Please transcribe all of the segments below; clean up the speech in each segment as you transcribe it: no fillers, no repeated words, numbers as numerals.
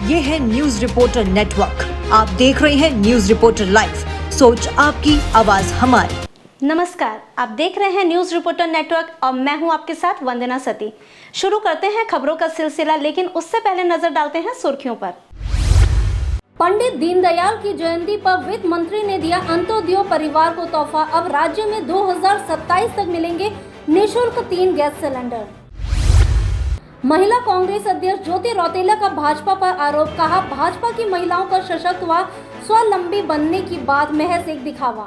ये है news reporter network. आप देख रहे हैं न्यूज रिपोर्टर लाइव, सोच आपकी, आवाज हमारी। नमस्कार, आप देख रहे हैं न्यूज रिपोर्टर नेटवर्क और मैं हूं आपके साथ वंदना सती। शुरू करते हैं खबरों का सिलसिला, लेकिन उससे पहले नजर डालते हैं सुर्खियों पर। पंडित दीनदयाल की जयंती पर वित्त मंत्री ने दिया अंत्योदय परिवार को तोहफा। अब राज्य में 2027 तक मिलेंगे निःशुल्क 3 गैस सिलेंडर। महिला कांग्रेस अध्यक्ष ज्योति रौतेला का भाजपा पर आरोप, कहा भाजपा की महिलाओं का सशक्त व स्वावलंबी बनने की बात महज एक दिखावा।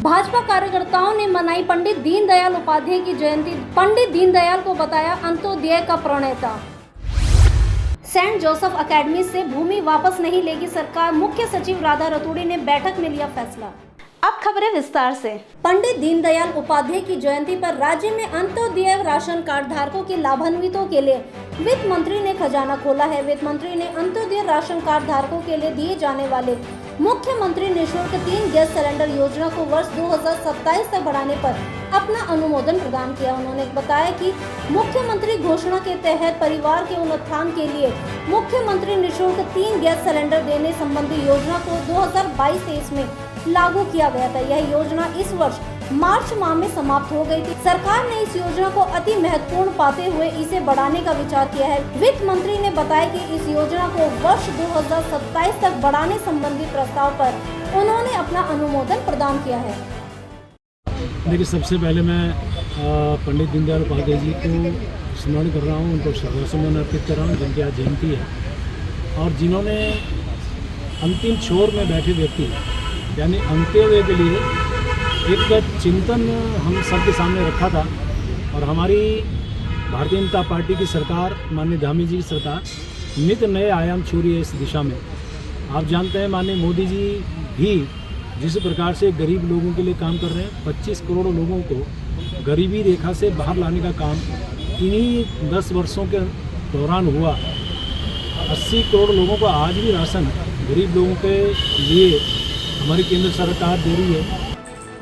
भाजपा कार्यकर्ताओं ने मनाई पंडित दीनदयाल उपाध्याय की जयंती। पंडित दीनदयाल को बताया अंत्योदय का प्रणेता। सेंट जोसेफ एकेडमी से भूमि वापस नहीं लेगी सरकार, मुख्य सचिव राधा रतूड़ी ने बैठक में लिया फैसला। अब खबरें विस्तार से। पंडित दीनदयाल उपाध्याय की जयंती पर राज्य में अंत्योदय राशन कार्ड धारकों के लाभान्वितों के लिए वित्त मंत्री ने खजाना खोला है। वित्त मंत्री ने अंत्योदय राशन कार्ड धारकों के लिए दिए जाने वाले मुख्यमंत्री निःशुल्क 3 गैस सिलेंडर योजना को वर्ष 2027 तक बढ़ाने पर अपना अनुमोदन प्रदान किया। उन्होंने बताया कि मुख्यमंत्री घोषणा के तहत परिवार के उत्थान के लिए मुख्यमंत्री निःशुल्क 3 गैस सिलेंडर देने संबंधी योजना को 2022-23 में लागू किया गया था। यह योजना इस वर्ष मार्च माह में समाप्त हो गई थी। सरकार ने इस योजना को अति महत्वपूर्ण पाते हुए इसे बढ़ाने का विचार किया है। वित्त मंत्री ने बताया कि इस योजना को वर्ष 2027 तक बढ़ाने संबंधी प्रस्ताव पर उन्होंने अपना अनुमोदन प्रदान किया है। देखिए, सबसे पहले मैं पंडित दीनदयाल उपाध्याय जी को स्मरण कर रहा हूँ, उनको श्रद्धासुमन अर्पित कर रहा हूँ, जिनकी आज जयंती है। और जिन्होंने अंतिम छोर में बैठे व्यक्ति यानी अंत्योदय के लिए एक चिंतन हम सबके सामने रखा था। और हमारी भारतीय जनता पार्टी की सरकार, माननीय धामी जी की सरकार नित नए आयाम छू रही है इस दिशा में। आप जानते हैं माननीय मोदी जी भी जिस प्रकार से गरीब लोगों के लिए काम कर रहे हैं, 25 करोड़ लोगों को गरीबी रेखा से बाहर लाने का काम इन्हीं 10 वर्षों के दौरान हुआ। 80 करोड़ लोगों को आज भी राशन गरीब लोगों के लिए हमारी केंद्र सरकार दे रही है।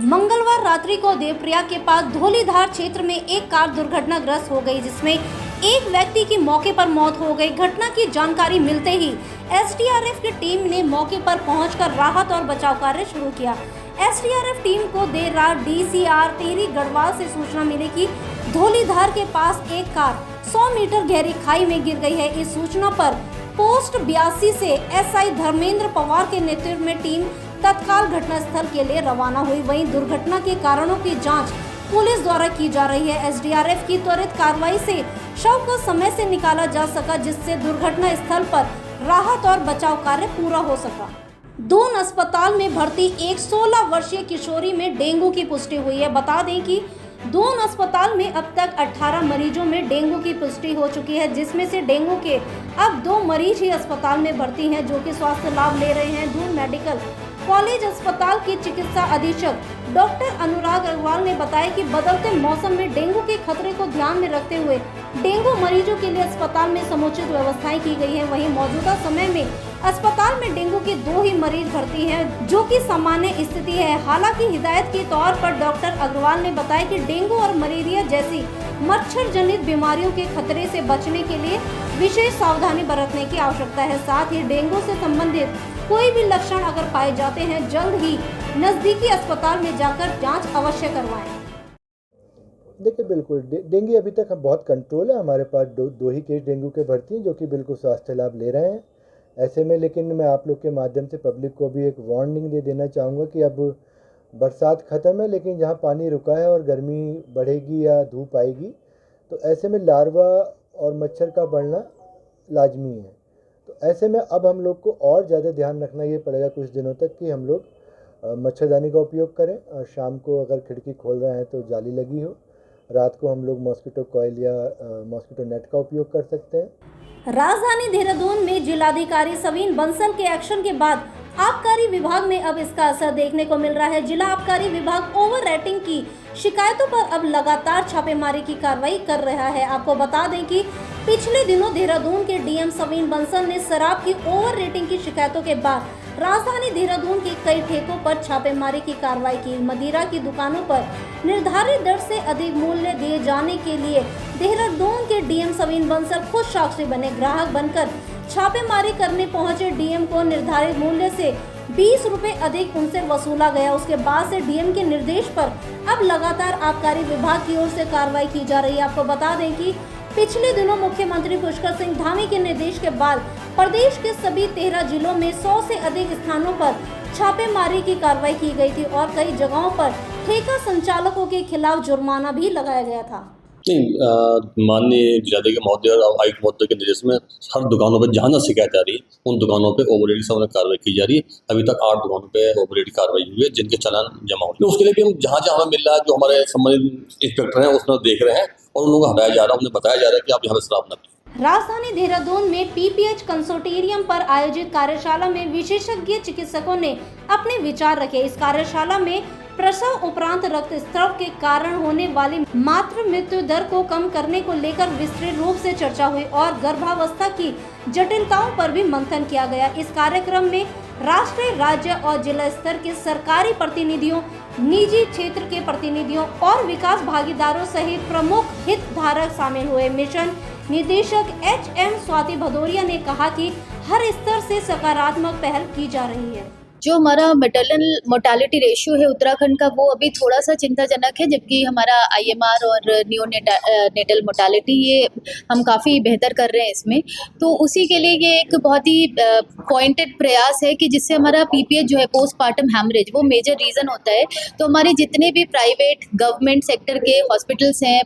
मंगलवार रात्रि को देवप्रयाग के पास धौलीधार क्षेत्र में एक कार दुर्घटनाग्रस्त हो गई, जिसमें एक व्यक्ति की मौके पर मौत हो गई। घटना की जानकारी मिलते ही एसडीआरएफ की टीम ने मौके पर पहुंचकर राहत और बचाव कार्य शुरू किया। एसडीआरएफ टीम को देर रात डीसीआर टेरी गढ़वाल से सूचना मिली कि धौलीधार के पास एक कार 100 मीटर गहरी खाई में गिर गई है। इस सूचना पर पोस्ट 82 से एसआई धर्मेंद्र पवार के नेतृत्व में टीम तत्काल घटनास्थल के लिए रवाना हुई। वहीं दुर्घटना के कारणों की जांच पुलिस द्वारा की जा रही है। एसडीआरएफ की त्वरित कार्रवाई से शव को समय से निकाला जा सका, जिससे दुर्घटना स्थल पर राहत और बचाव कार्य पूरा हो सका। दून अस्पताल में भर्ती एक 16 वर्षीय किशोरी में डेंगू की पुष्टि हुई है। बता दें कि दून अस्पताल में अब तक 18 मरीजों में डेंगू की पुष्टि हो चुकी है, जिसमें से डेंगू के अब 2 मरीज ही अस्पताल में भर्ती हैं, जो कि स्वास्थ्य लाभ ले रहे हैं। दून मेडिकल कॉलेज अस्पताल के चिकित्सा अधीक्षक डॉक्टर अनुराग अग्रवाल ने बताया कि बदलते मौसम में डेंगू के खतरे को ध्यान में रखते हुए डेंगू मरीजों के लिए अस्पताल में समुचित व्यवस्थाएं की गई हैं। वहीं मौजूदा समय में अस्पताल में डेंगू के 2 ही मरीज भर्ती हैं, जो कि सामान्य स्थिति है। हालांकि हिदायत के तौर पर डॉक्टर अग्रवाल ने बताया कि डेंगू और मलेरिया जैसी मच्छर जनित बीमारियों के खतरे से बचने के लिए विशेष सावधानी बरतने की आवश्यकता है। साथ ही डेंगू से संबंधित कोई भी लक्षण अगर पाए जाते हैं, जल्द ही नजदीकी अस्पताल में जाकर जांच अवश्य करवाएं। देखिए, बिल्कुल डेंगू अभी तक बहुत कंट्रोल है। हमारे पास दो ही केस डेंगू के भर्ती हैं, जो कि बिल्कुल स्वास्थ्य लाभ ले रहे हैं। ऐसे में लेकिन मैं आप लोग के माध्यम से पब्लिक को भी एक वार्निंग दे देना चाहूँगा कि अब बरसात ख़त्म है, लेकिन जहाँ पानी रुका है और गर्मी बढ़ेगी या धूप आएगी, तो ऐसे में लार्वा और मच्छर का बढ़ना लाजमी है। तो ऐसे में अब हम लोग को और ज़्यादा ध्यान रखना ये पड़ेगा कुछ दिनों तक कि हम लोग मच्छरदानी का उपयोग करें। और शाम को अगर खिड़की खोल रहे हैं तो जाली लगी हो। रात को हम लोग मॉस्किटो कॉइल या मॉस्किटो नेट का उपयोग कर सकते हैं। राजधानी देहरादून में जिलाधिकारी सवीन बंसल के एक्शन के बाद आबकारी विभाग में अब इसका असर देखने को मिल रहा है। जिला आबकारी विभाग ओवर रेटिंग की शिकायतों पर अब लगातार छापेमारी की कार्रवाई कर रहा है। आपको बता दें कि पिछले दिनों देहरादून के डीएम सवीन बंसल ने शराब की ओवर रेटिंग की शिकायतों के बाद राजधानी देहरादून के कई ठेकों पर छापेमारी की कार्रवाई की। मदिरा की दुकानों पर निर्धारित दर से अधिक मूल्य दिए जाने के लिए देहरादून के डीएम सवीन बंसल खुद साक्षी बने। ग्राहक बनकर छापेमारी करने पहुंचे डीएम को निर्धारित मूल्य से 20 रुपए अधिक उनसे वसूला गया। उसके बाद से डीएम के निर्देश पर अब लगातार आबकारी विभाग की ओर से कार्रवाई की जा रही है। आपको बता दें कि पिछले दिनों मुख्यमंत्री पुष्कर सिंह धामी के निर्देश के बाद प्रदेश के सभी 13 जिलों में 100 से अधिक स्थानों पर छापेमारी की कार्रवाई की गई थी और कई जगहों पर ठेका संचालकों के खिलाफ जुर्माना भी लगाया गया था। नहीं, माननीय जिलाधिकारी महोदय और आयुक्त महोदय के निर्देश में हर दुकानों पर जहाँ शिकायत आ रही है उन दुकानों पे ओवररेट से कार्रवाई की जा रही है। अभी तक 8 दुकानों पे ओवररेट कार्रवाई हुई है जिनके चालान जमा हुए। उसके लिए भी हम जहाँ जहाँ हमें मिल रहा है, जो हमारे संबंधित इंस्पेक्टर हैं उसमें देख रहे हैं और उन लोगों को हटाया जा रहा है। उन्हें बताया जा रहा है कि आप यहाँ पे शराब न पिएं। राजधानी देहरादून में पीपीएच कंसोर्टियम पर आयोजित कार्यशाला में विशेषज्ञ चिकित्सकों ने अपने विचार रखे। इस कार्यशाला में प्रसव उपरांत रक्तस्राव के कारण होने वाली मातृ मृत्यु दर को कम करने को लेकर विस्तृत रूप से चर्चा हुई और गर्भावस्था की जटिलताओं पर भी मंथन किया गया। इस कार्यक्रम में राष्ट्रीय, राज्य और जिला स्तर के सरकारी प्रतिनिधियों, निजी क्षेत्र के प्रतिनिधियों और विकास भागीदारों सहित प्रमुख हितधारक शामिल हुए। मिशन निदेशक HM स्वाति भदौरिया ने कहा कि हर स्तर से सकारात्मक पहल की जा रही है। जो हमारा मैटरनल मोर्टालिटी रेशियो है उत्तराखंड का, वो अभी थोड़ा सा चिंताजनक है, जबकि हमारा IMR और नियोनेटल मोर्टालिटी ये हम काफ़ी बेहतर कर रहे हैं इसमें। तो उसी के लिए ये एक बहुत ही पॉइंटेड प्रयास है कि जिससे हमारा PPH जो है पोस्टपार्टम हैमरेज, वो मेजर रीज़न होता है। तो हमारे जितने भी प्राइवेट गवर्नमेंट सेक्टर के हॉस्पिटल्स हैं,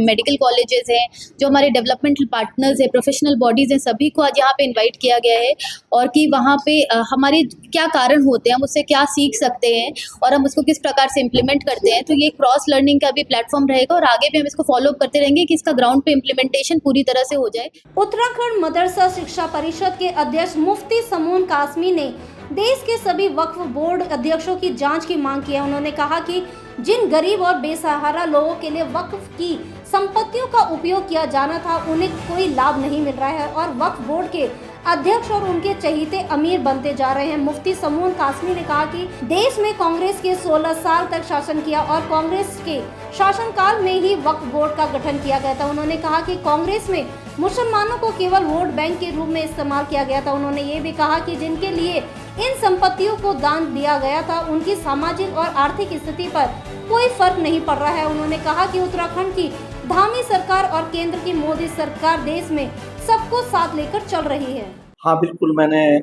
मेडिकल कॉलेजेस हैं, जो हमारे डेवलपमेंटल पार्टनर्स हैं, प्रोफेशनल बॉडीज़ हैं, सभी को आज यहाँ पे इन्वाइट किया गया है और कि वहाँ पे हमारे क्या कारण होते हैं, हम उससे क्या सीख सकते हैं और हम उसको किस प्रकार से इम्प्लीमेंट करते हैं। तो ये क्रॉस लर्निंग का भी प्लेटफॉर्म रहेगा और आगे भी हम इसको फॉलो अप करते रहेंगे कि इसका ग्राउंड पे इम्प्लीमेंटेशन पूरी तरह से हो जाए। उत्तराखंड मदरसा शिक्षा परिषद के अध्यक्ष मुफ्ती समून कासमी ने देश के सभी वक्फ बोर्ड अध्यक्षों की जांच की मांग की है। उन्होंने कहा कि जिन गरीब और बेसहारा लोगों के लिए वक्फ की संपत्तियों का उपयोग किया जाना था, उन्हें कोई लाभ नहीं मिल रहा है और वक्फ बोर्ड के अध्यक्ष और उनके चहीते अमीर बनते जा रहे हैं। मुफ्ती समून कासमी ने कहा कि देश में कांग्रेस के 16 साल तक शासन किया और कांग्रेस के शासनकाल में ही वक्फ बोर्ड का गठन किया गया था। उन्होंने कहा कि कांग्रेस में मुसलमानों को केवल वोट बैंक के रूप में इस्तेमाल किया गया था। उन्होंने ये भी कहा कि जिनके लिए इन संपत्तियों को दान दिया गया था, उनकी सामाजिक और आर्थिक स्थिति पर कोई फर्क नहीं पड़ रहा है। उन्होंने कहा कि उत्तराखंड की धामी सरकार और केंद्र की मोदी सरकार देश में सबको साथ लेकर चल रही है। हाँ बिल्कुल, मैंने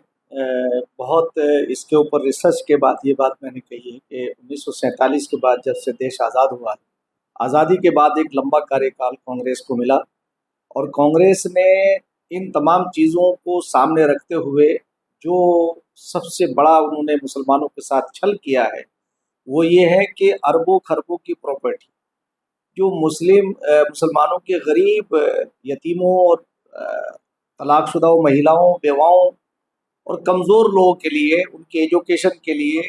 बहुत इसके ऊपर रिसर्च के बाद ये बात मैंने कही है कि 1947 के बाद जब से देश आज़ाद हुआ, आज़ादी के बाद एक लंबा कार्यकाल कांग्रेस को मिला और कांग्रेस ने इन तमाम चीज़ों को सामने रखते हुए जो सबसे बड़ा उन्होंने मुसलमानों के साथ छल किया है वो ये है कि अरबों खरबों की प्रॉपर्टी जो मुसलमानों के गरीब यतीमों और तलाकशुदा महिलाओं, बेवाओं और कमज़ोर लोगों के लिए उनके एजुकेशन के लिए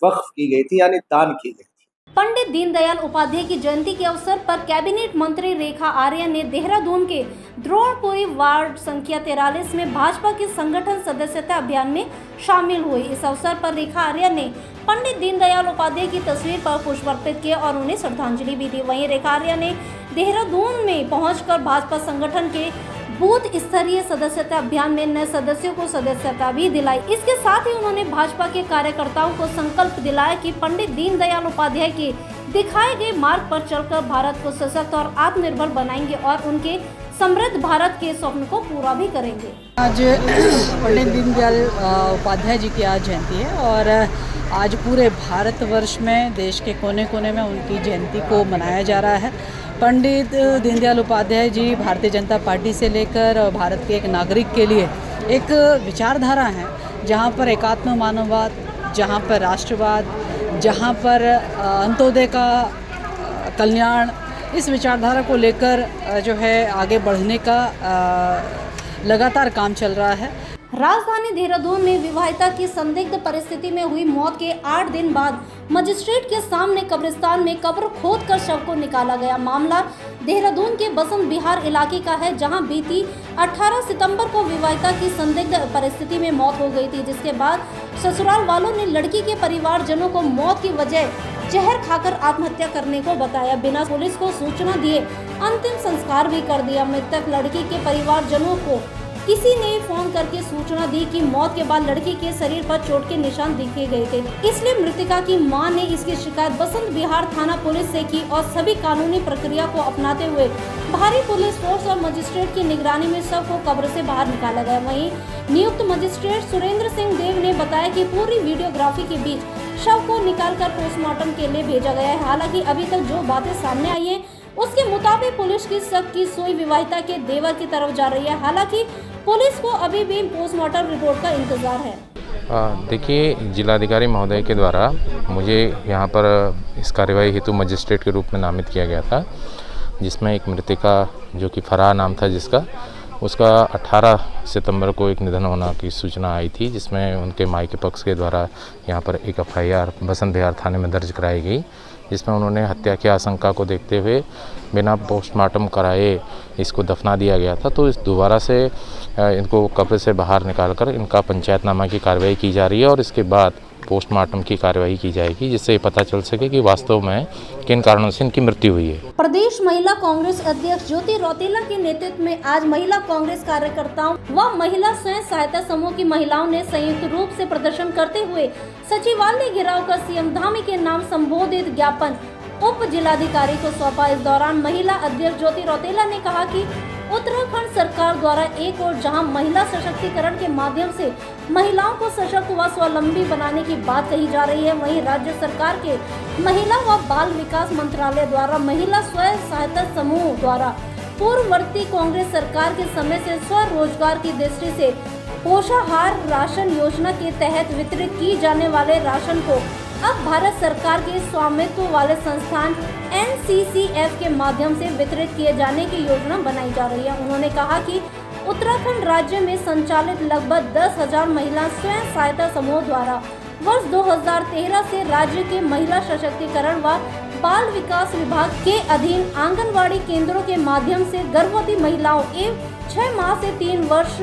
वक्फ की गई थी, यानी दान की गई थी। पंडित दीनदयाल उपाध्याय की जयंती के अवसर पर कैबिनेट मंत्री रेखा आर्या ने देहरादून के द्रोणपुरी वार्ड संख्या 43 में भाजपा के संगठन सदस्यता अभियान में शामिल हुई। इस अवसर पर रेखा आर्या ने पंडित दीनदयाल उपाध्याय की तस्वीर पर पुष्प अर्पित किए और उन्हें श्रद्धांजलि भी दी। वहीं रेखा आर्या ने देहरादून में पहुंचकर भाजपा संगठन के बूथ स्तरीय सदस्यता अभियान में नए सदस्यों को सदस्यता भी दिलाई। इसके साथ ही उन्होंने भाजपा के कार्यकर्ताओं को संकल्प दिलाया कि पंडित दीनदयाल उपाध्याय के दिखाए गए मार्ग पर चलकर भारत को सशक्त और आत्मनिर्भर बनाएंगे और उनके समृद्ध भारत के स्वप्न को पूरा भी करेंगे। आज पंडित दीनदयाल उपाध्याय जी की आज जयंती है और आज पूरे भारतवर्ष में देश के कोने कोने में उनकी जयंती को मनाया जा रहा है। पंडित दीनदयाल उपाध्याय जी भारतीय जनता पार्टी से लेकर भारत के एक नागरिक के लिए एक विचारधारा है जहाँ पर एकात्म मानववाद, जहाँ पर राष्ट्रवाद, जहाँ पर अंत्योदय का कल्याण, इस विचारधारा को लेकर जो है आगे बढ़ने का लगातार काम चल रहा है। राजधानी देहरादून में विवाहिता की संदिग्ध परिस्थिति में हुई मौत के 8 दिन बाद मजिस्ट्रेट के सामने कब्रिस्तान में कब्र खोदकर शव को निकाला गया। मामला देहरादून के बसंत विहार इलाके का है, जहां बीती 18 सितंबर को विवाहिता की संदिग्ध परिस्थिति में मौत हो गई थी, जिसके बाद ससुराल वालों ने लड़की के परिवारजनों को मौत की वजह जहर खाकर आत्महत्या करने को बताया। बिना पुलिस को सूचना दिए अंतिम संस्कार भी कर दिया। मृतक लड़की के परिवारजनों को किसी ने फोन करके सूचना दी कि मौत के बाद लड़की के शरीर पर चोट के निशान दिखे गए थे, इसलिए मृतका की मां ने इसकी शिकायत बसंत विहार थाना पुलिस से की और सभी कानूनी प्रक्रिया को अपनाते हुए भारी पुलिस फोर्स और मजिस्ट्रेट की निगरानी में शव को कब्र से बाहर निकाला गया। वहीं नियुक्त मजिस्ट्रेट सुरेंद्र सिंह देव ने बताया कि पूरी वीडियोग्राफी के बीच शव को निकालकर पोस्टमार्टम के लिए भेजा गया है। हालांकि अभी तक जो बातें सामने आई है उसके मुताबिक पुलिस की शक की सुई विवाहिता के देवर की तरफ जा रही है। हालांकि पुलिस को अभी भी पोस्टमार्टम रिपोर्ट का इंतजार है। देखिए, जिलाधिकारी महोदय के द्वारा मुझे यहाँ पर इस कार्यवाही हेतु मजिस्ट्रेट के रूप में नामित किया गया था, जिसमें एक मृतिका जो कि फराह नाम था उसका 18 सितंबर को एक निधन होना की सूचना आई थी, जिसमें उनके मायके पक्ष के द्वारा यहाँ पर एक FIR बसंत विहार थाने में दर्ज कराई गई, जिसमें उन्होंने हत्या की आशंका को देखते हुए बिना पोस्टमार्टम कराए इसको दफना दिया गया था। तो इस दोबारा से इनको कब्र से बाहर निकालकर इनका पंचायतनामा की कार्रवाई की जा रही है और इसके बाद पोस्टमार्टम की कार्यवाही की जाएगी, जिससे पता चल सके कि वास्तव में किन कारणों से इनकी मृत्यु हुई है। प्रदेश महिला कांग्रेस अध्यक्ष ज्योति रौतेला के नेतृत्व में आज महिला कांग्रेस कार्यकर्ताओं व महिला स्वयं सहायता समूह की महिलाओं ने संयुक्त रूप से प्रदर्शन करते हुए सचिवालय घेराव कर सीएम धामी के नाम संबोधित ज्ञापन उप जिलाधिकारी को सौंपा। इस दौरान महिला अध्यक्ष ज्योति रौतेला ने कहा कि उत्तराखंड सरकार द्वारा एक और जहां महिला सशक्तिकरण के माध्यम से महिलाओं को सशक्त व स्वावलंबी बनाने की बात कही जा रही है, वहीं राज्य सरकार के महिला व बाल विकास मंत्रालय द्वारा महिला स्वयं सहायता समूह द्वारा पूर्ववर्ती कांग्रेस सरकार के समय से स्वरोजगार की दृष्टि से पोषाहार राशन योजना के तहत वितरित की जाने वाले राशन को अब भारत सरकार के स्वामित्व वाले संस्थान NCCF के माध्यम से वितरित किए जाने की योजना बनाई जा रही है। उन्होंने कहा कि उत्तराखंड राज्य में संचालित लगभग 10,000 महिला स्वयं सहायता समूह द्वारा वर्ष 2013 से राज्य के महिला सशक्तिकरण व बाल विकास विभाग के अधीन आंगनवाड़ी केंद्रों के माध्यम से गर्भवती महिलाओं एवं 6 माह से 3 वर्ष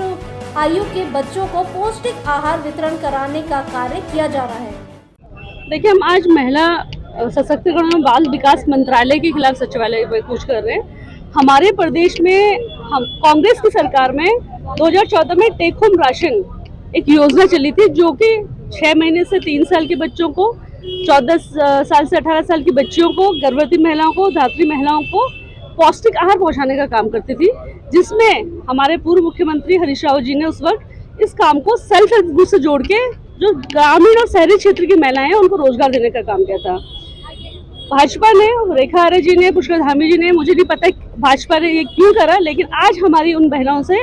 आयु के बच्चों को पौष्टिक आहार वितरण कराने का कार्य किया जा रहा है। देखिए, हम आज महिला सशक्तिकरण और बाल विकास मंत्रालय के खिलाफ सचिवालय में कुछ कर रहे हैं। हमारे प्रदेश में हम कांग्रेस की सरकार में 2014 में टेक होम राशन एक योजना चली थी, जो कि 6 महीने से 3 साल के बच्चों को, 14 साल से 18 साल की बच्चियों को, गर्भवती महिलाओं को, धात्री महिलाओं को पौष्टिक आहार पहुंचाने का काम करती थी, जिसमें हमारे पूर्व मुख्यमंत्री हरीश रावत जी ने उस वक्त इस काम को सेल्फ हेल्प ग्रुप से जोड़ के जो ग्रामीण और शहरी क्षेत्र की महिलाएं हैं उनको रोजगार देने का काम किया था। भाजपा ने, रेखा आर्य जी ने, पुष्कर धामी जी ने, मुझे नहीं पता भाजपा ने ये क्यों करा, लेकिन आज हमारी उन बहनों से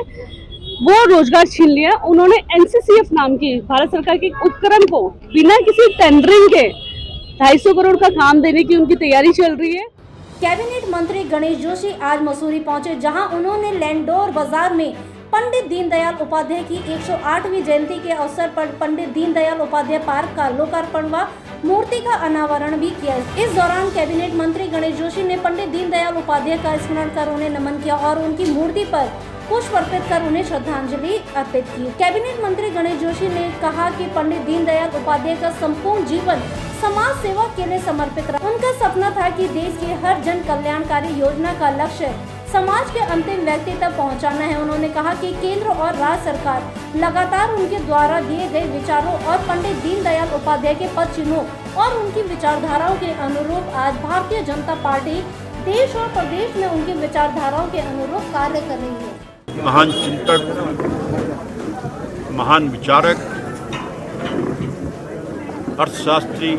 वो रोजगार छीन लिया। उन्होंने NCCF नाम की भारत सरकार के उपक्रम को बिना किसी टेंडरिंग के 250 करोड़ का काम देने की उनकी तैयारी चल रही है। कैबिनेट मंत्री गणेश जोशी आज मसूरी पहुंचे, जहां उन्होंने लैंडोर बाजार में पंडित दीनदयाल उपाध्याय की 108वीं जयंती के अवसर पर पंडित दीनदयाल उपाध्याय पार्क का लोकार्पण व मूर्ति का अनावरण भी किया। इस दौरान कैबिनेट मंत्री गणेश जोशी ने पंडित दीनदयाल उपाध्याय का स्मरण कर उन्हें नमन किया और उनकी मूर्ति पर पुष्प अर्पित कर उन्हें श्रद्धांजलि अर्पित की। कैबिनेट मंत्री गणेश जोशी ने कहा कि पंडित दीनदयाल उपाध्याय का संपूर्ण जीवन समाज सेवा के लिए समर्पित रहा। उनका सपना था कि देश की हर जन कल्याणकारी योजना का लक्ष्य समाज के अंतिम व्यक्ति तक पहुंचाना है। उन्होंने कहा कि केंद्र और राज्य सरकार लगातार उनके द्वारा दिए गए विचारों और पंडित दीनदयाल उपाध्याय के पद चिन्हों और उनकी विचारधाराओं के अनुरूप आज भारतीय जनता पार्टी देश और प्रदेश में उनकी विचारधाराओं के अनुरूप कार्य कर रही है। महान चिंतक, महान विचारक, अर्थशास्त्री,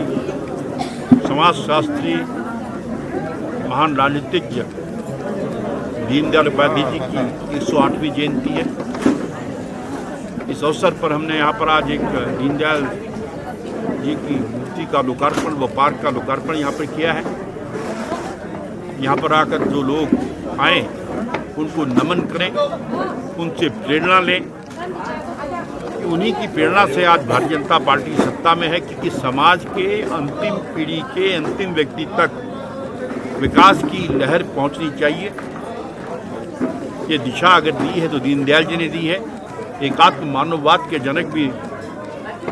समाजशास्त्री, महान राजनीतिज्ञ दीनदयाल उपाध्याय जी की 108वीं जयंती है। इस अवसर पर हमने यहाँ पर आज एक दीनदयाल जी की मूर्ति का लोकार्पण व पार्क का लोकार्पण यहाँ पर किया है। यहाँ पर आकर जो लोग आए उनको नमन करें, उनसे प्रेरणा लें कि उन्हीं की प्रेरणा से आज भारतीय जनता पार्टी सत्ता में है, क्योंकि समाज के अंतिम पीढ़ी के अंतिम व्यक्ति तक विकास की लहर पहुंचनी चाहिए। ये दिशा अगर दी है तो दीनदयाल जी ने दी है। एकात्म मानववाद के जनक भी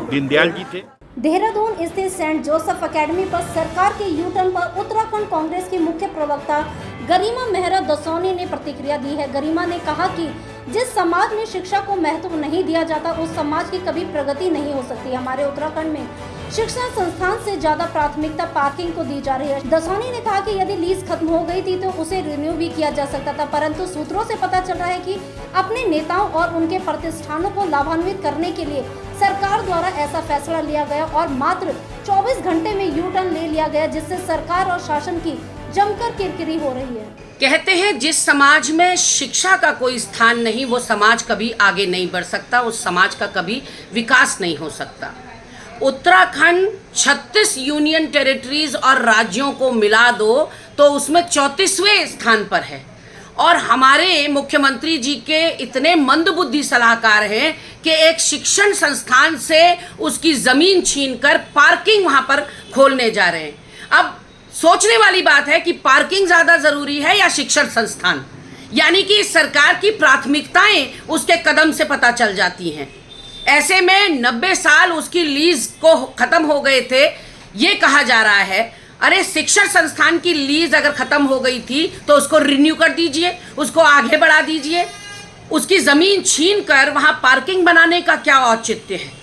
दीनदयाल जी थे। देहरादून स्थित सेंट जोसेफ एकेडमी पर सरकार के यू टर्न पर उत्तराखंड कांग्रेस की मुख्य प्रवक्ता गरिमा मेहरा दसौनी ने प्रतिक्रिया दी है। गरिमा ने कहा कि जिस समाज में शिक्षा को महत्व नहीं दिया जाता उस समाज की कभी प्रगति नहीं हो सकती। हमारे उत्तराखंड में शिक्षा संस्थान से ज्यादा प्राथमिकता पार्किंग को दी जा रही है। दसौनी ने कहा कि यदि लीज खत्म हो गई थी तो उसे रिन्यू भी किया जा सकता था, परंतु सूत्रों से पता चल रहा है कि अपने नेताओं और उनके प्रतिष्ठानों को लाभान्वित करने के लिए सरकार द्वारा ऐसा फैसला लिया गया और मात्र 24 घंटे में यू टर्न ले लिया गया, जिससे सरकार और शासन की जमकर किरकिरी हो रही है। कहते हैं जिस समाज में शिक्षा का कोई स्थान नहीं वो समाज कभी आगे नहीं बढ़ सकता, उस समाज का कभी विकास नहीं हो सकता। उत्तराखंड 36 यूनियन टेरिटरीज और राज्यों को मिला दो तो उसमें 34वें स्थान पर है और हमारे मुख्यमंत्री जी के इतने मंदबुद्धि सलाहकार हैं कि एक शिक्षण संस्थान से उसकी ज़मीन छीनकर पार्किंग वहाँ पर खोलने जा रहे हैं। अब सोचने वाली बात है कि पार्किंग ज़्यादा ज़रूरी है या शिक्षण संस्थान, यानी कि सरकार की प्राथमिकताएं उसके कदम से पता चल जाती हैं। ऐसे में 90 साल उसकी लीज को ख़त्म हो गए थे, ये कहा जा रहा है। अरे शिक्षण संस्थान की लीज अगर ख़त्म हो गई थी तो उसको रिन्यू कर दीजिए, उसको आगे बढ़ा दीजिए। उसकी ज़मीन छीन कर वहाँ पार्किंग बनाने का क्या औचित्य है?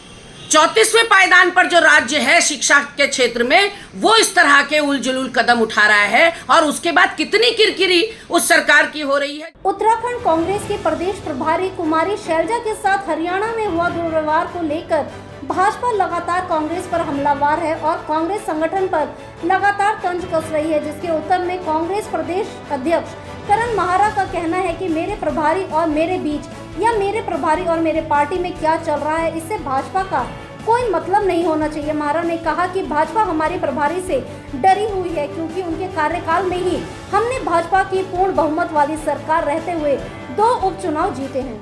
34वें पायदान पर जो राज्य है शिक्षा के क्षेत्र में वो इस तरह के उलझुल कदम उठा रहा है और उसके बाद कितनी किरकिरी उस सरकार की हो रही है। उत्तराखंड कांग्रेस के प्रदेश प्रभारी कुमारी शैलजा के साथ हरियाणा में हुआ दुर्व्यवहार को लेकर भाजपा लगातार कांग्रेस पर हमलावर है और कांग्रेस संगठन पर लगातार तंज कस रही है, जिसके उत्तर में कांग्रेस प्रदेश अध्यक्ष करण महारा का कहना है कि मेरे प्रभारी और मेरे बीच या मेरे प्रभारी और मेरे पार्टी में क्या चल रहा है इससे भाजपा का कोई मतलब नहीं होना चाहिए। महारा ने कहा कि भाजपा हमारे प्रभारी से डरी हुई है क्योंकि उनके कार्यकाल में ही हमने भाजपा की पूर्ण बहुमत वाली सरकार रहते हुए 2 उपचुनाव जीते हैं।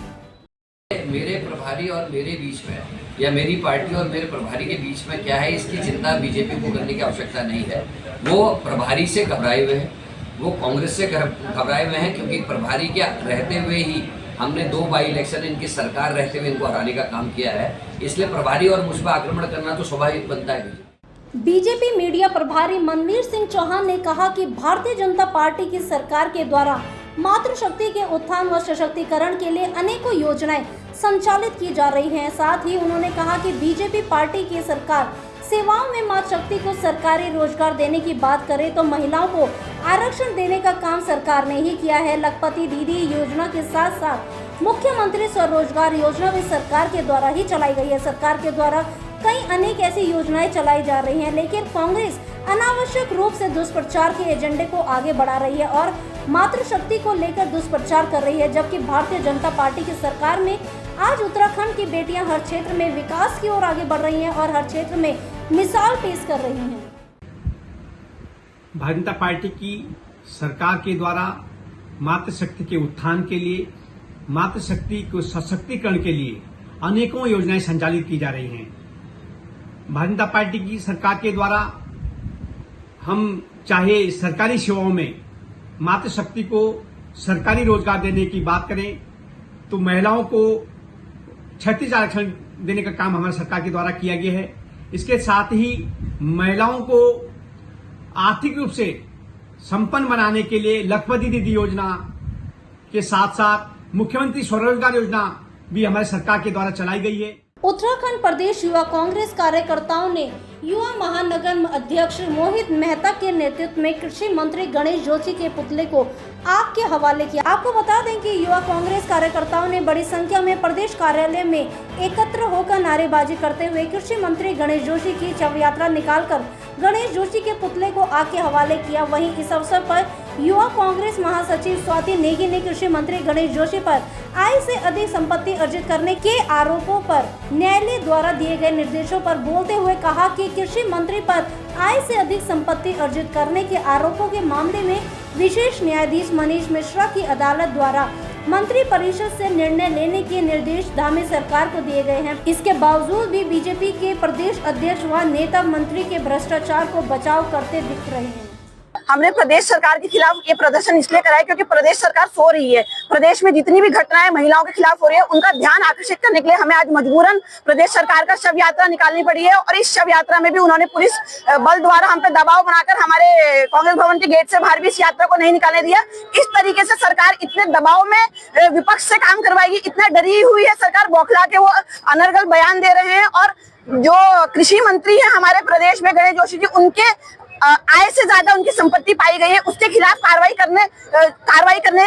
मेरे प्रभारी और मेरे बीच में या मेरी पार्टी और मेरे प्रभारी के बीच में क्या है, इसकी चिंता बीजेपी को करने की आवश्यकता नहीं है। वो प्रभारी से घबराए हुए हैं, वो कांग्रेस से घबराए हुए हैं, क्योंकि प्रभारी के रहते हुए ही हमने 2 बाई इलेक्शन इनकी सरकार रहते हुए इनको हराने का काम किया है, इसलिए प्रभारी और मुझ पर आक्रमण करना तो स्वाभाविक बनता है। बीजेपी मीडिया प्रभारी मनवीर सिंह चौहान ने कहा कि भारतीय जनता पार्टी की सरकार के द्वारा मातृशक्ति के उत्थान व सशक्तिकरण के लिए अनेकों योजनाएं संचालित की जा रही हैं। साथ ही उन्होंने कहा कि बीजेपी पार्टी की सरकार सेवाओं में मातृशक्ति को सरकारी रोजगार देने की बात करे तो महिलाओं को आरक्षण देने का काम सरकार ने ही किया है। लखपति दीदी योजना के साथ साथ मुख्यमंत्री स्वरोजगार योजना भी सरकार के द्वारा ही चलाई गई है। सरकार के द्वारा कई अनेक ऐसी योजनाएं चलाई जा रही हैं, लेकिन कांग्रेस अनावश्यक रूप से दुष्प्रचार के एजेंडे को आगे बढ़ा रही है और मातृशक्ति को लेकर दुष्प्रचार कर रही है, जबकि भारतीय जनता पार्टी की सरकार में आज उत्तराखंड की बेटियां हर क्षेत्र में विकास की ओर आगे बढ़ रही हैं और हर क्षेत्र में मिसाल पेश कर रही हैं। भारतीय जनता पार्टी की सरकार के द्वारा मातृशक्ति के उत्थान के लिए, मातृशक्ति को सशक्तिकरण के लिए अनेकों योजनाएं संचालित की जा रही हैं। भारतीय जनता पार्टी की सरकार के द्वारा हम चाहे सरकारी सेवाओं में मातृशक्ति को सरकारी रोजगार देने की बात करें तो महिलाओं को 36 आरक्षण देने का काम हमारी सरकार के द्वारा किया गया है। इसके साथ ही महिलाओं को आर्थिक रूप से संपन्न बनाने के लिए लखपति दीदी योजना के साथ साथ मुख्यमंत्री स्वरोजगार योजना भी हमारी सरकार के द्वारा चलाई गई है। उत्तराखंड प्रदेश युवा कांग्रेस कार्यकर्ताओं ने युवा महानगर अध्यक्ष मोहित मेहता के नेतृत्व में कृषि मंत्री गणेश जोशी के पुतले को आग के हवाले किया। आपको बता दें कि युवा कांग्रेस कार्यकर्ताओं ने बड़ी संख्या में प्रदेश कार्यालय में एकत्र होकर नारेबाजी करते हुए कृषि मंत्री गणेश जोशी की शव यात्रा निकालकर गणेश जोशी के पुतले को आग के हवाले किया। वहीं इस अवसर पर युवा कांग्रेस महासचिव स्वाति नेगी ने कृषि मंत्री गणेश जोशी पर आय से अधिक संपत्ति अर्जित करने के आरोपों पर न्यायालय द्वारा दिए गए निर्देशों पर बोलते हुए कहा कि कृषि मंत्री पर आय से अधिक संपत्ति अर्जित करने के आरोपों के मामले में विशेष न्यायाधीश मनीष मिश्रा की अदालत द्वारा मंत्री परिषद से निर्णय लेने के निर्देश धामी सरकार को दिए गए हैं। इसके बावजूद भी बीजेपी के प्रदेश अध्यक्ष व नेता मंत्री के भ्रष्टाचार को बचाव करते दिख रहे हैं। हमने प्रदेश सरकार के खिलाफ ये प्रदर्शन इसलिए कराया क्योंकि प्रदेश सरकार सो रही है। प्रदेश में जितनी भी घटनाएं महिलाओं के खिलाफ हो रही है उनका ध्यान आकर्षित करने के लिए हमें आज मजबूरन प्रदेश सरकार का शव यात्रा निकालनी पड़ी है। और इस शव यात्रा में भी उन्होंने पुलिस बल द्वारा हम पे दबाव बनाकर हमारे कांग्रेस भवन के गेट से बाहर भी इस यात्रा को नहीं निकालने दिया। इस तरीके से सरकार इतने दबाव में विपक्ष से काम करवाएगी, इतना डरी हुई है सरकार, बौखला के वो अनर्गल बयान दे रहे हैं। और जो कृषि मंत्री है हमारे प्रदेश में गणेश जोशी जी, उनके आय से ज्यादा उनकी संपत्ति पाई गई है, उसके खिलाफ कार्रवाई करने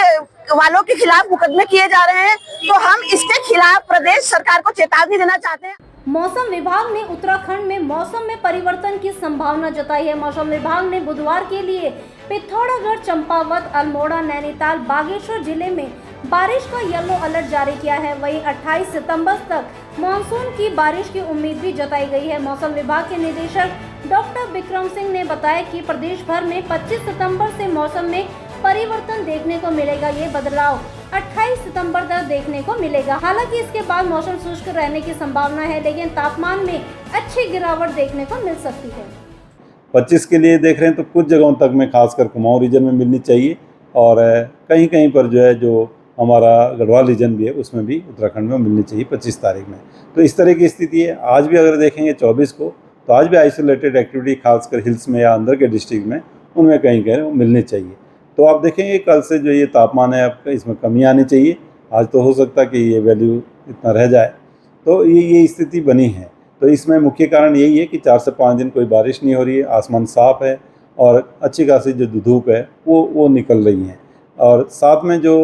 वालों के खिलाफ मुकदमे किए जा रहे हैं। तो हम इसके खिलाफ प्रदेश सरकार को चेतावनी देना चाहते हैं। मौसम विभाग ने उत्तराखंड में मौसम में परिवर्तन की संभावना जताई है। मौसम विभाग ने बुधवार के लिए पिथौरागढ़, चंपावत, अल्मोड़ा, नैनीताल, बागेश्वर जिले में बारिश का येलो अलर्ट जारी किया है। वहीं 28 सितंबर तक मानसून की बारिश की उम्मीद भी जताई गई है। मौसम विभाग के निदेशक डॉक्टर विक्रम सिंह ने बताया कि प्रदेश भर में 25 सितंबर से मौसम में परिवर्तन देखने को मिलेगा। ये बदलाव 28 सितंबर तक देखने को मिलेगा। हालांकि इसके बाद मौसम शुष्क रहने की संभावना है, लेकिन तापमान में अच्छी गिरावट देखने को मिल सकती है। 25 के लिए देख रहे हैं तो कुछ जगहों तक में खासकर कुमाऊं रीजन में मिलनी चाहिए और कहीं कहीं पर जो है जो हमारा गढ़वाल रीजन भी है उसमें भी उत्तराखंड में मिलनी चाहिए 25 तारीख में। तो इस तरह की स्थिति है। आज भी अगर देखेंगे 24 को तो आज भी आइसोलेटेड एक्टिविटी खासकर हिल्स में या अंदर के डिस्ट्रिक्ट में उनमें कहीं कहीं वो मिलनी चाहिए। तो आप देखेंगे कल से जो ये तापमान है आपका इसमें कमी आनी चाहिए। आज तो हो सकता है कि ये वैल्यू इतना रह जाए, तो ये स्थिति बनी है। तो इसमें मुख्य कारण यही है कि 4 से 5 दिन कोई बारिश नहीं हो रही है, आसमान साफ़ है और अच्छी खासी जो धूप है वो निकल रही है। और साथ में जो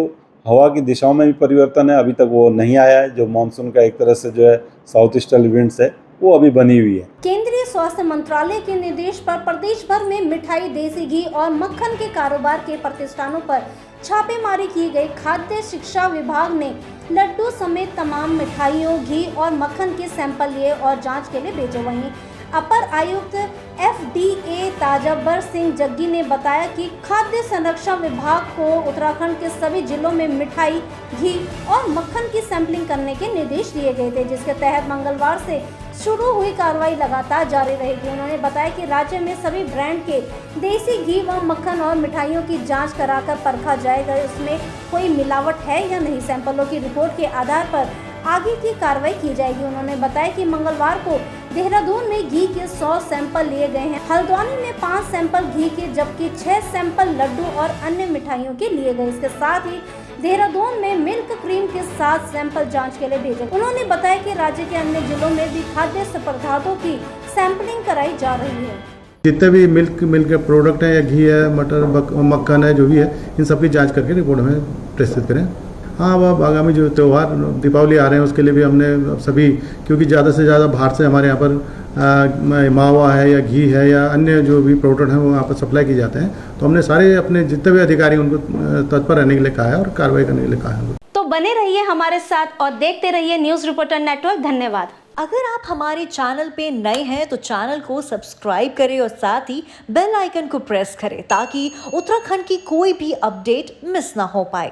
हवा की दिशाओं में भी परिवर्तन है, अभी तक वो नहीं आया है। जो मानसून का एक तरह से जो है साउथ ईस्टर्ली विंड्स है वो अभी बनी हुई है। केंद्रीय स्वास्थ्य मंत्रालय के निर्देश पर प्रदेश भर में मिठाई, देसी घी और मक्खन के कारोबार के प्रतिष्ठानों पर छापेमारी की गई। खाद्य शिक्षा विभाग ने लड्डू समेत तमाम मिठाइयों, घी और मक्खन के सैंपल लिए और जांच के लिए भेजे। वहीं अपर आयुक्त FDA ताजबर सिंह जग्गी ने बताया कि खाद्य संरक्षण विभाग को उत्तराखंड के सभी जिलों में मिठाई, घी और मक्खन की सैंपलिंग करने के निर्देश दिए गए थे, जिसके तहत मंगलवार से शुरू हुई कार्रवाई लगातार जारी रहेगी। उन्होंने बताया कि राज्य में सभी ब्रांड के देसी घी व मक्खन और मिठाइयों की जांच कराकर परखा जाएगा उसमें कोई मिलावट है या नहीं। सैंपलों की रिपोर्ट के आधार पर आगे की कार्रवाई की जाएगी। उन्होंने बताया कि मंगलवार को देहरादून में घी के 100 सैंपल लिए गए हैं। हल्द्वानी में 5 सैंपल घी के जबकि 6 सैंपल लड्डू और अन्य मिठाइयों के लिए गए। इसके साथ ही देहरादून में मिल्क क्रीम के 7 सैंपल जांच के लिए भेजे। उन्होंने बताया कि राज्य के अन्य जिलों में भी खाद्य पदार्थों की सैंपलिंग कराई जा रही है। जितने भी मिल्क के प्रोडक्ट हैं या घी है, मटर, मक्खन है, जो भी है, इन सब की जाँच करके रिपोर्ट हमें प्रस्तुत करें। हाँ, अब आगामी जो त्यौहार दीपावली आ रहे हैं उसके लिए भी हमने सभी, क्योंकि ज़्यादा से ज़्यादा बाहर से हमारे यहाँ पर मावा है या घी है या अन्य जो भी प्रोडक्ट हैं वो यहाँ पर सप्लाई किए जाते हैं, तो हमने सारे अपने जितने भी अधिकारी उनको तत्पर रहने के लिए कहा है और कार्रवाई करने के लिए कहा है। तो बने रहिए हमारे साथ और देखते रहिए न्यूज़ रिपोर्टर नेटवर्क। धन्यवाद। अगर आप हमारे चैनल पे नए हैं तो चैनल को सब्सक्राइब करें और साथ ही बेल आइकन को प्रेस करें ताकि उत्तराखंड की कोई भी अपडेट मिस ना हो पाए।